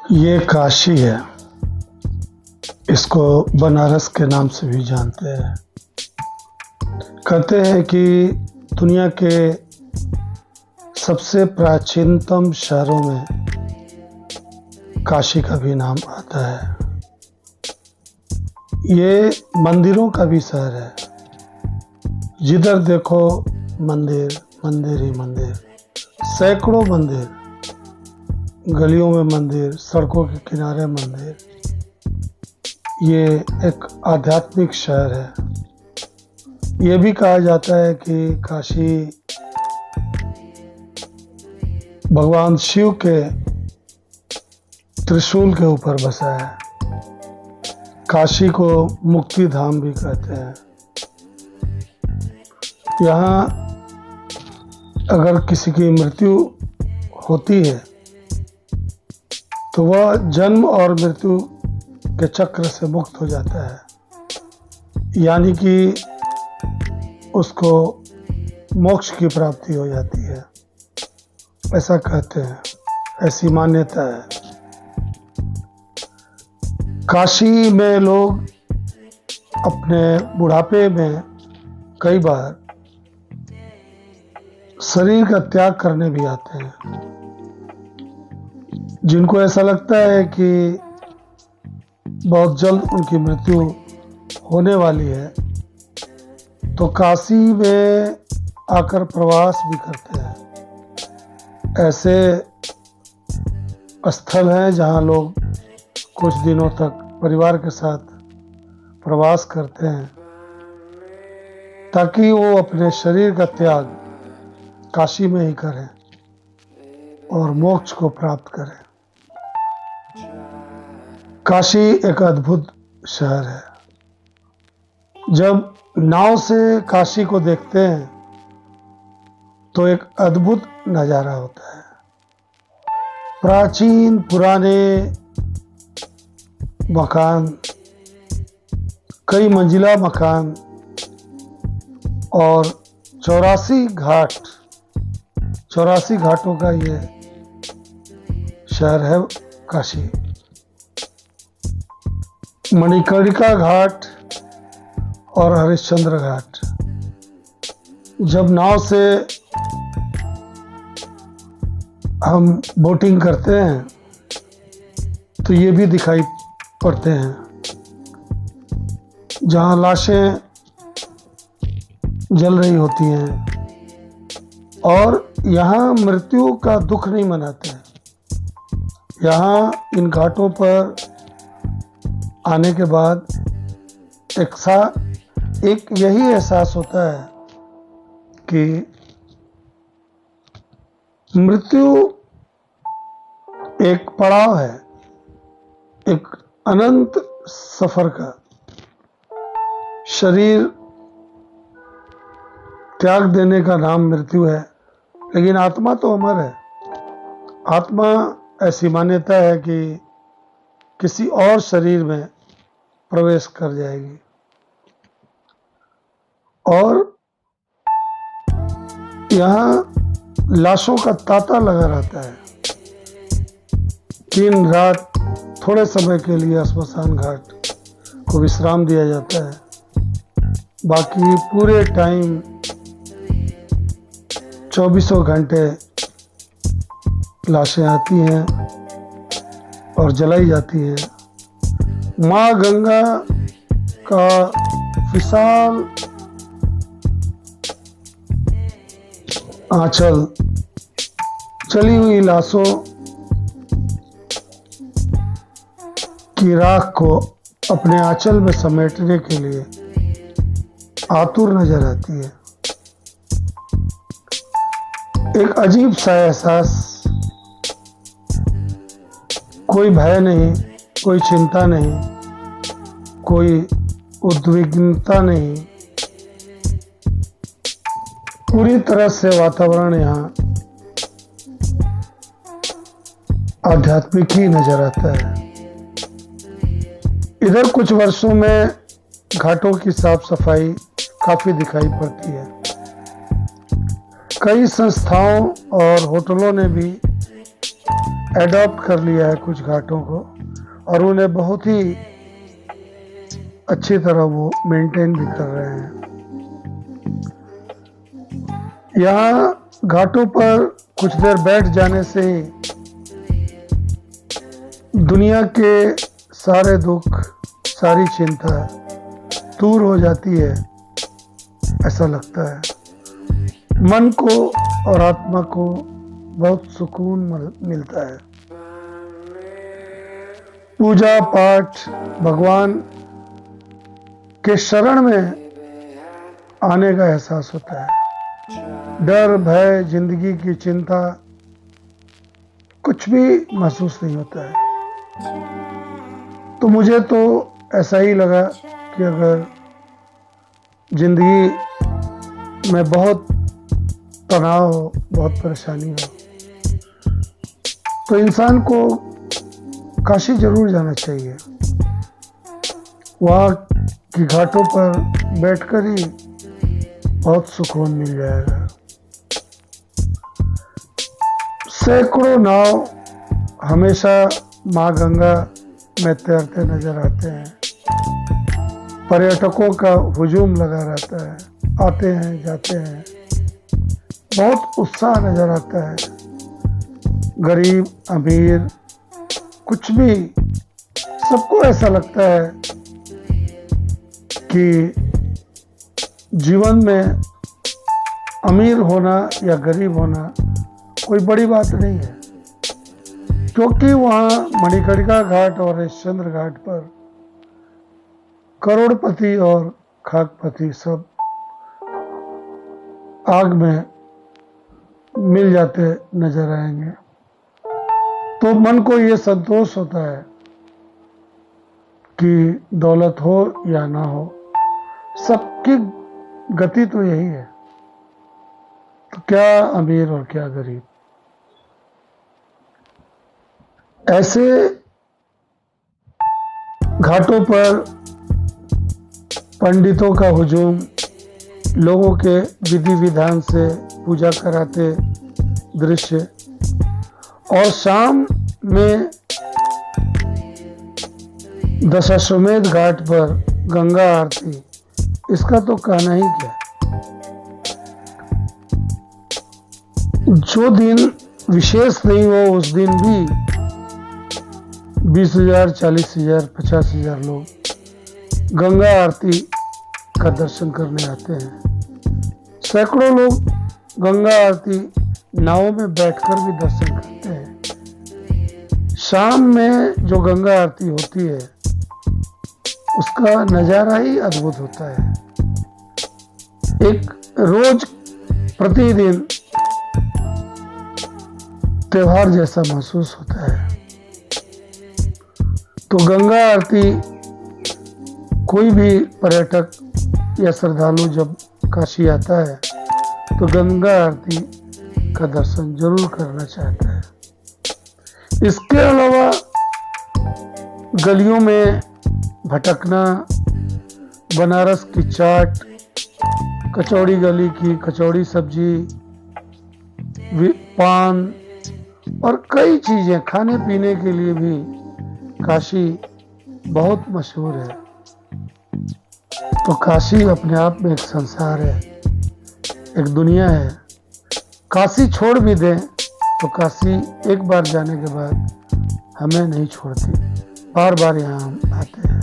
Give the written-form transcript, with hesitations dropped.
ये काशी है। इसको बनारस के नाम से भी जानते हैं। कहते हैं कि दुनिया के सबसे प्राचीनतम शहरों में काशी का भी नाम आता है। ये मंदिरों का भी शहर है। जिधर देखो मंदिर, मंदिर ही मंदिर, सैकड़ों मंदिर, गलियों में मंदिर, सड़कों के किनारे मंदिर। ये एक आध्यात्मिक शहर है। ये भी कहा जाता है कि काशी भगवान शिव के त्रिशूल के ऊपर बसा है। काशी को मुक्ति धाम भी कहते हैं। यहाँ अगर किसी की मृत्यु होती है तो वह जन्म और मृत्यु के चक्र से मुक्त हो जाता है, यानी कि उसको मोक्ष की प्राप्ति हो जाती है, ऐसा कहते हैं, ऐसी मान्यता है। काशी में लोग अपने बुढ़ापे में कई बार शरीर का त्याग करने भी आते हैं। जिनको ऐसा लगता है कि बहुत जल्द उनकी मृत्यु होने वाली है, तो काशी में आकर प्रवास भी करते हैं। ऐसे स्थल हैं जहां लोग कुछ दिनों तक परिवार के साथ प्रवास करते हैं ताकि वो अपने शरीर का त्याग काशी में ही करें और मोक्ष को प्राप्त करें। काशी एक अद्भुत शहर है। जब नाव से काशी को देखते हैं तो एक अद्भुत नज़ारा होता है। प्राचीन पुराने मकान, कई मंजिला मकान और 84 घाटों का ये शहर है काशी। मणिकर्णिका घाट और हरिश्चंद्र घाट। जब नाव से हम बोटिंग करते हैं तो ये भी दिखाई पड़ते हैं, जहाँ लाशें जल रही होती हैं और यहाँ मृत्यु का दुख नहीं मनाते हैं। यहाँ इन घाटों पर आने के बाद एक यही एहसास होता है कि मृत्यु एक पड़ाव है, एक अनंत सफर का। शरीर त्याग देने का नाम मृत्यु है, लेकिन आत्मा तो अमर है। आत्मा, ऐसी मान्यता है कि किसी और शरीर में प्रवेश कर जाएगी और यहाँ लाशों का तांता लगा रहता है। दिन रात थोड़े समय के लिए श्मशान घाट को विश्राम दिया जाता है, बाकी पूरे टाइम 24 घंटे लाशें आती हैं और जलाई जाती हैं। माँ गंगा का विशाल आंचल जली हुई लाशों की राख को अपने आंचल में समेटने के लिए आतुर नजर आती है। एक अजीब सा एहसास, कोई भय नहीं, कोई चिंता नहीं, कोई उद्विग्नता नहीं। पूरी तरह से वातावरण यहाँ आध्यात्मिक ही नजर आता है। इधर कुछ वर्षों में घाटों की साफ सफाई काफी दिखाई पड़ती है। कई संस्थाओं और होटलों ने भी एडॉप्ट कर लिया है कुछ घाटों को और उन्हें बहुत ही अच्छी तरह वो मेंटेन भी कर रहे हैं। यहाँ घाटों पर कुछ देर बैठ जाने से ही दुनिया के सारे दुख, सारी चिंता दूर हो जाती है, ऐसा लगता है। मन को और आत्मा को बहुत सुकून मिलता है। पूजा पाठ, भगवान के शरण में आने का एहसास होता है। डर, भय, जिंदगी की चिंता कुछ भी महसूस नहीं होता है। तो मुझे तो ऐसा ही लगा कि अगर जिंदगी में बहुत तनाव हो, बहुत परेशानी हो, तो इंसान को काशी जरूर जाना चाहिए। वहाँ की घाटों पर बैठकर ही बहुत सुकून मिल जाएगा। सैकड़ों नाव हमेशा माँ गंगा में तैरते नजर आते हैं। पर्यटकों का हुजूम लगा रहता है, आते हैं जाते हैं, बहुत उत्साह नजर आता है। गरीब अमीर कुछ भी, सबको ऐसा लगता है कि जीवन में अमीर होना या गरीब होना कोई बड़ी बात नहीं है, क्योंकि वहाँ मणिकर्णिका घाट और हरिश्चंद्र घाट पर करोड़पति और खाकपति सब आग में मिल जाते नजर आएंगे। तो मन को ये संतोष होता है कि दौलत हो या ना हो, सबकी गति तो यही है। तो क्या अमीर और क्या गरीब। ऐसे घाटों पर पंडितों का हुजूम, लोगों के विधि विधान से पूजा कराते दृश्य, और शाम में दशाश्वमेध घाट पर गंगा आरती, इसका तो कहना ही क्या। जो दिन विशेष नहीं हो उस दिन भी 20,000, 40,000, 50,000 लोग गंगा आरती का दर्शन करने आते हैं। सैकड़ों लोग गंगा आरती नावों में बैठकर भी दर्शन करते हैं। शाम में जो गंगा आरती होती है उसका नजारा ही अद्भुत होता है। एक रोज प्रतिदिन त्योहार जैसा महसूस होता है। तो गंगा आरती कोई भी पर्यटक या श्रद्धालु जब काशी आता है तो गंगा आरती का दर्शन जरूर करना चाहता है। इसके अलावा गलियों में भटकना, बनारस की चाट, कचौड़ी गली की कचौड़ी सब्जी, पान और कई चीजें खाने पीने के लिए भी काशी बहुत मशहूर है। तो काशी अपने आप में एक संसार है, एक दुनिया है। काशी छोड़ भी दें तो काशी एक बार जाने के बाद हमें नहीं छोड़ती, बार बार यहाँ हम आते हैं।